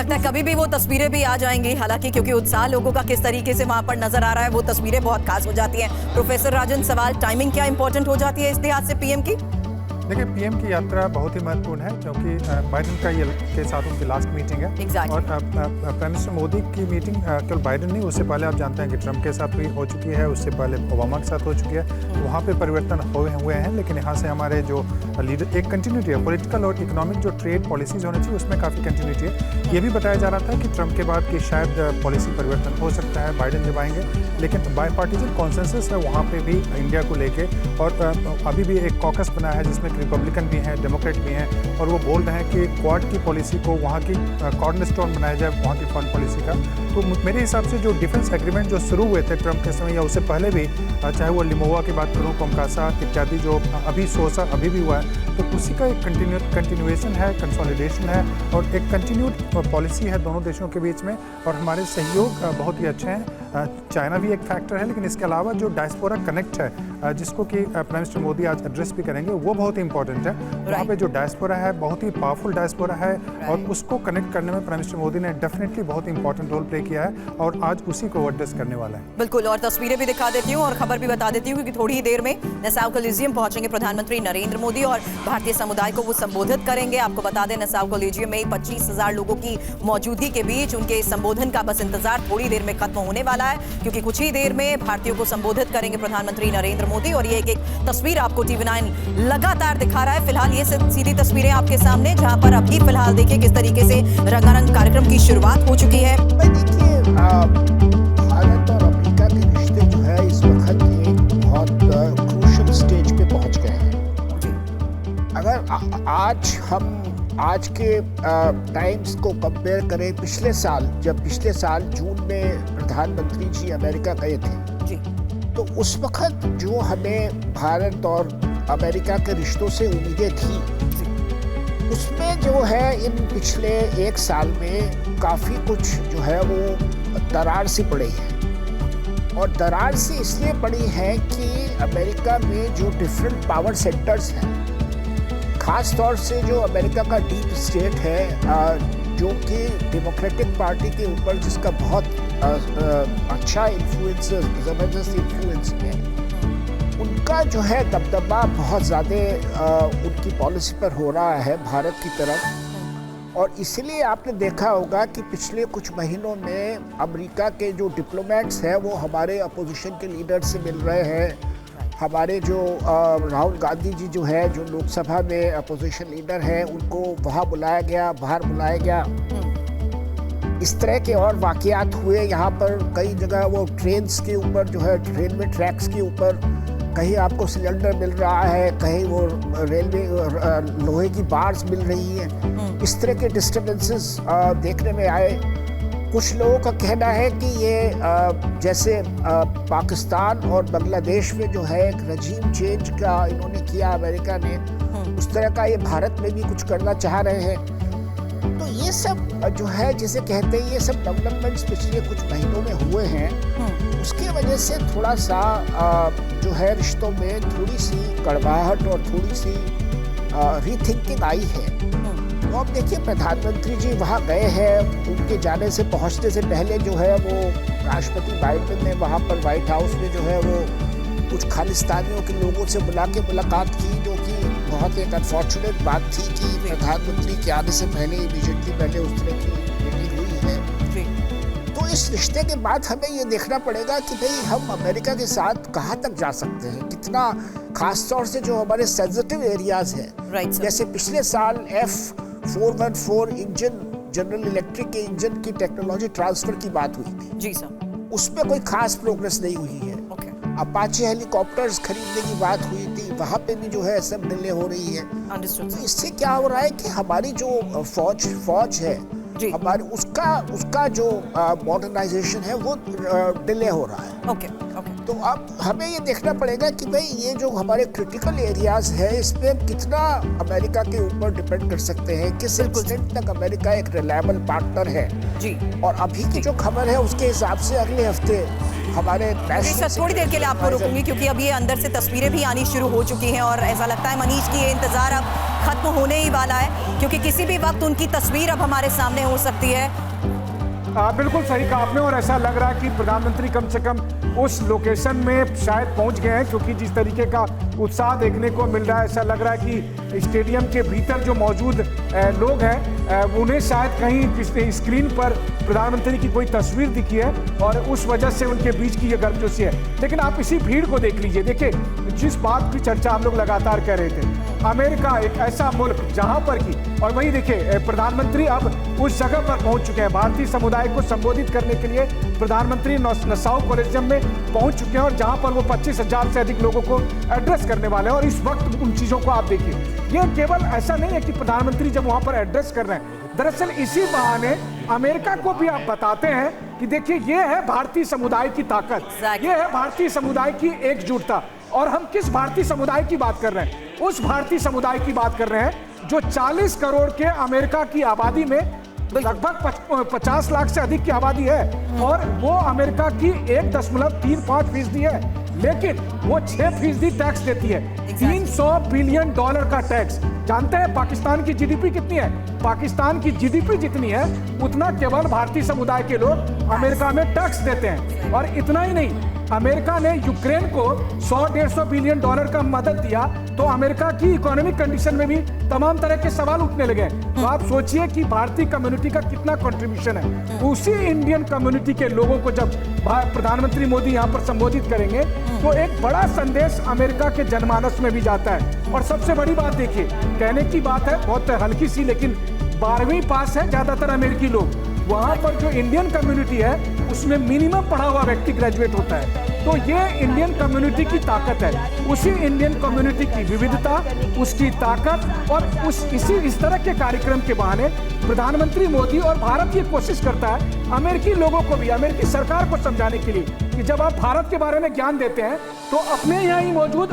लगता है कभी भी वो तस्वीरें भी आ जाएंगी, हालांकि क्योंकि उत्साह लोगों का किस तरीके से वहां पर नजर आ रहा है, वो तस्वीरें बहुत खास हो जाती हैं। प्रोफेसर राजन, सवाल टाइमिंग क्या इंपॉर्टेंट हो जाती है इस लिहाज से पीएम की? देखिए, पीएम की यात्रा बहुत ही महत्वपूर्ण है क्योंकि बाइडेन का ये के साथ उनकी लास्ट मीटिंग है। Exactly. और प्राइम मिनिस्टर मोदी की मीटिंग केवल बाइडेन नहीं, उससे पहले आप जानते हैं कि ट्रंप के साथ भी हो चुकी है, उससे पहले ओबामा के साथ हो चुकी है। वहाँ पे परिवर्तन हुए हैं, लेकिन यहाँ से हमारे जो लीडर एक कंटिन्यूटी है, पॉलिटिकल और इकोनॉमिक जो ट्रेड पॉलिसीज होनी चाहिए उसमें काफ़ी कंटिन्यूटी है। ये भी बताया जा रहा था कि ट्रंप के बाद कि शायद पॉलिसी परिवर्तन हो सकता है, बाइडेन जब आएंगे, लेकिन बायपार्टिजन कॉन्सेंसस है वहाँ पे भी इंडिया को लेके। और अभी भी एक कॉकस बना है जिसमें रिपब्लिकन भी हैं, डेमोक्रेट भी हैं, और वो बोल रहे हैं कि क्वाड की पॉलिसी को वहाँ की कॉर्नरस्टोन बनाया जाए वहाँ की फॉरेन पॉलिसी का। तो मेरे हिसाब से जो डिफेंस एग्रीमेंट जो शुरू हुए थे ट्रंप के समय या उससे पहले भी, चाहे वो लिमोवा की बात करूँ, कोमकासा इत्यादि, जो अभी सोसा अभी भी हुआ है, तो उसी का एक कंटिन्यूएशन है, कंसोलिडेशन है और एक कंटिन्यूड पॉलिसी है दोनों देशों के बीच में। और हमारे सहयोग बहुत ही अच्छे हैं। चाइना भी एक फैक्टर है, लेकिन इसके अलावा जो डायस्पोरा कनेक्ट है, जिसको कि प्राइम मिनिस्टर मोदी आज एड्रेस भी करेंगे, वो बहुत ही इंपॉर्टेंट है। वहाँ पे जो डायस्पोरा है बहुत ही पावरफुल डायस्पोरा है, और उसको कनेक्ट करने में प्राइम मिनिस्टर मोदी ने डेफिनेटली बहुत इंपॉर्टेंट रोल प्ले किया है, और आज उसी को एड्रेस करने वाला है। बिल्कुल, और तस्वीरें भी दिखा देती हूँ और खबर भी बता देती हूँ, क्योंकि थोड़ी ही देर में नसाउ कोलिजियम पहुंचेंगे प्रधानमंत्री नरेंद्र मोदी और भारतीय समुदाय को वो संबोधित करेंगे। आपको बता दें, नसाउ कोलिजियम में 25,000 लोगों की मौजूदी के बीच उनके संबोधन का बस इंतजार थोड़ी देर में खत्म होने वाला है, क्योंकि कुछ ही देर में भारतीयों को संबोधित करेंगे प्रधानमंत्री नरेंद्र मोदी। और ये एक तस्वीर आपको TV9 लगातार दिखा रहा है। फिलहाल ये सीधी तस्वीरें आपके सामने, जहां पर अभी फिलहाल देखिए किस तरीके से रंगारंग कार्यक्रम की शुरुआत हो चुकी है। देखिए, भारत और अमेरिका के रिश्ते जो है इस वक्त एक बहुत क्रूशियल स्टेज पे पहुंच गए हैं। अगर आज के टाइम्स को कंपेयर करें पिछले साल जून में प्रधानमंत्री जी अमेरिका गए थे, तो उस वक्त जो हमें भारत और अमेरिका के रिश्तों से उम्मीदें थी, उसमें जो है इन पिछले एक साल में काफ़ी कुछ जो है वो दरार सी पड़ी है। और दरार सी इसलिए पड़ी है कि अमेरिका में जो डिफरेंट पावर सेक्टर्स हैं, खास तौर से जो अमेरिका का डीप स्टेट है, जो कि डेमोक्रेटिक पार्टी के ऊपर जिसका बहुत अच्छा इन्फ्लुएंस, ज़बरदस्त इन्फ्लुएंस है, उनका जो है दबदबा बहुत ज़्यादा उनकी पॉलिसी पर हो रहा है भारत की तरफ। और इसलिए आपने देखा होगा कि पिछले कुछ महीनों में अमेरिका के जो डिप्लोमेट्स हैं वो हमारे अपोजिशन के लीडर से मिल रहे हैं। हमारे जो राहुल गांधी जी जो है, जो लोकसभा में अपोजिशन लीडर हैं, उनको वहाँ बुलाया गया, बाहर बुलाया गया। इस तरह के और वाक़यात हुए यहाँ पर कई जगह। वो ट्रेन्स के ऊपर जो है, रेलवे ट्रैक्स के ऊपर कहीं आपको सिलेंडर मिल रहा है, कहीं वो रेलवे लोहे की बार्स मिल रही हैं। इस तरह के डिस्टर्बेंसेस देखने में आए। कुछ लोगों का कहना है कि ये जैसे पाकिस्तान और बांग्लादेश में जो है एक रजीम चेंज का इन्होंने किया अमेरिका ने, उस तरह का ये भारत में भी कुछ करना चाह रहे हैं। तो ये सब जो है, जिसे कहते हैं, ये सब डेवलपमेंट्स पिछले कुछ महीनों में हुए हैं। उसकी वजह से थोड़ा सा जो है रिश्तों में थोड़ी सी कड़वाहट और थोड़ी सी रीथिंकिंग आई है। तो अब देखिए, प्रधानमंत्री जी वहाँ गए हैं, उनके जाने से पहुँचने से पहले जो है वो राष्ट्रपति बाइडेन ने वहाँ पर व्हाइट हाउस में जो है वो कुछ खालिस्तानियों के लोगों से मुलाकात की, जो कि बहुत एक अनफॉर्चुनेट बात थी कि प्रधानमंत्री के आने से पहले इमीडिएटली पहले उस तरह की मीटिंग हुई है। तो इस रिश्ते के बाद हमें ये देखना पड़ेगा कि भाई हम अमेरिका के साथ कहाँ तक जा सकते हैं, कितना, खास तौर से जो हमारे सेंसिटिव एरियाज हैं, जैसे पिछले साल F414 इंजन, जनरल इलेक्ट्रिक के इंजन की टेक्नोलॉजी ट्रांसफर की बात हुई थी। जी सर। उसमें कोई खास प्रोग्रेस नहीं हुई है। अपाचे हेलीकॉप्टर्स खरीदने की बात हुई थी, वहाँ पे भी जो है सब डिले हो रही है। तो इससे क्या हो रहा है कि हमारी जो फौज है हमारी, उसका जो मॉडर्नाइजेशन है वो डिले हो रहा है। तो अब हमें ये देखना पड़ेगा कि भाई ये जो हमारे क्रिटिकल एरियाज है, इसमें कितना अमेरिका के ऊपर डिपेंड कर सकते हैं, किस एक्सटेंट तक अमेरिका एक रिलायबल पार्टनर है। और अभी की जो खबर है उसके हिसाब से अगले हफ्ते हमारे सर थोड़ी देर के लिए आपको रोकूंगी क्योंकि अब ये अंदर से तस्वीरें भी आनी शुरू हो चुकी हैं और ऐसा लगता है मनीष की ये इंतजार अब खत्म होने ही वाला है क्योंकि किसी भी वक्त उनकी तस्वीर अब हमारे सामने हो सकती है। बिल्कुल सही कहा आपने और ऐसा लग रहा है कि प्रधानमंत्री कम से कम उस लोकेशन में शायद पहुंच गए हैं क्योंकि जिस तरीके का उत्साह देखने को मिल रहा है ऐसा लग रहा है कि स्टेडियम के भीतर जो मौजूद लोग हैं उन्हें शायद कहीं स्क्रीन पर प्रधानमंत्री की कोई तस्वीर दिखी है और उस वजह से उनके बीच की ये गर्मजोशी है। लेकिन आप इसी भीड़ को देख लीजिए, देखिए जिस बात की चर्चा हम लोग लगातार कर रहे थे, अमेरिका एक ऐसा मुल्क जहां पर की, और वही देखिए प्रधानमंत्री अब उस जगह पर पहुंच चुके हैं। भारतीय समुदाय को संबोधित करने के लिए प्रधानमंत्री नसाउ कोलिजियम में पहुंच चुके हैं और जहां पर वो 25,000 से अधिक लोगों को एड्रेस करने वाले हैं। और इस वक्त उन चीजों को आप देखिए, ये केवल ऐसा नहीं है कि प्रधानमंत्री जब वहां पर एड्रेस कर रहे हैं, दरअसल इसी बहाने अमेरिका को भी आप बताते हैं कि देखिए ये है भारतीय समुदाय की ताकत, ये है भारतीय समुदाय की एकजुटता। और हम किस भारतीय समुदाय की बात कर रहे हैं? उस भारतीय समुदाय की बात कर रहे हैं जो 40 करोड़ के अमेरिका की आबादी में लगभग 50 लाख से अधिक की आबादी है और वो अमेरिका की 1.35% है, लेकिन वो 6% टैक्स देती है। $300 बिलियन का टैक्स। जानते हैं पाकिस्तान की जीडीपी कितनी है? पाकिस्तान की जीडीपी जितनी है उतना केवल भारतीय समुदाय के लोग अमेरिका में टैक्स देते हैं। और इतना ही नहीं, अमेरिका ने यूक्रेन को 100-150 बिलियन डॉलर का मदद दिया तो अमेरिका की इकोनॉमिक कंडीशन में भी तमाम तरह के सवाल उठने लगे। तो आप सोचिए कि भारतीय कम्युनिटी का कितना कंट्रीब्यूशन है। उसी इंडियन कम्युनिटी के लोगों को जब प्रधानमंत्री मोदी यहाँ पर संबोधित करेंगे तो एक बड़ा संदेश अमेरिका के जनमानस में भी जाता है। और सबसे बड़ी बात देखिए, कहने की बात है बहुत हल्की सी, लेकिन 12वीं पास है ज्यादातर अमेरिकी लोग। वहां पर जो इंडियन कम्युनिटी है उसमें मिनिमम पढ़ा हुआ व्यक्ति ग्रेजुएट होता है। तो ये इंडियन कम्युनिटी की ताकत है, उसी इंडियन कम्युनिटी की विविधता, उसकी ताकत और इस तरह के कार्यक्रम के बहाने प्रधानमंत्री मोदी और भारत ये कोशिश करता है अमेरिकी लोगों को भी, अमेरिकी सरकार को समझाने के लिए कि जब आप भारत के बारे में ज्ञान देते हैं तो अपने यहाँ ही मौजूद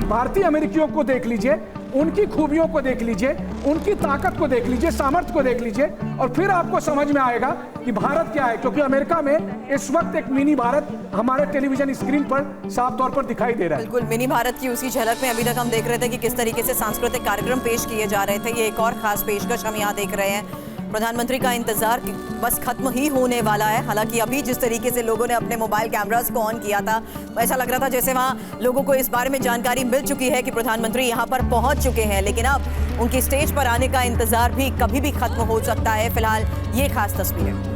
भारतीय अमेरिकियों को देख लीजिए, उनकी खूबियों को देख लीजिए, उनकी ताकत को देख लीजिए, सामर्थ्य को देख लीजिए और फिर आपको समझ में आएगा कि भारत क्या है। क्योंकि अमेरिका में इस वक्त एक मिनी भारत हमारे टेलीविजन स्क्रीन पर साफ तौर पर दिखाई दे रहा है। बिल्कुल, मिनी भारत की उसी झलक में अभी तक हम देख रहे थे कि किस तरीके से सांस्कृतिक कार्यक्रम पेश किए जा रहे थे। ये एक और खास पेशकश हम यहाँ देख रहे हैं। प्रधानमंत्री का इंतजार बस खत्म ही होने वाला है। हालांकि अभी जिस तरीके से लोगों ने अपने मोबाइल कैमरास को ऑन किया था, ऐसा लग रहा था जैसे वहां लोगों को इस बारे में जानकारी मिल चुकी है कि प्रधानमंत्री यहां पर पहुंच चुके हैं। लेकिन अब उनकी स्टेज पर आने का इंतजार भी कभी भी खत्म हो सकता है। फिलहाल ये खास तस्वीरें।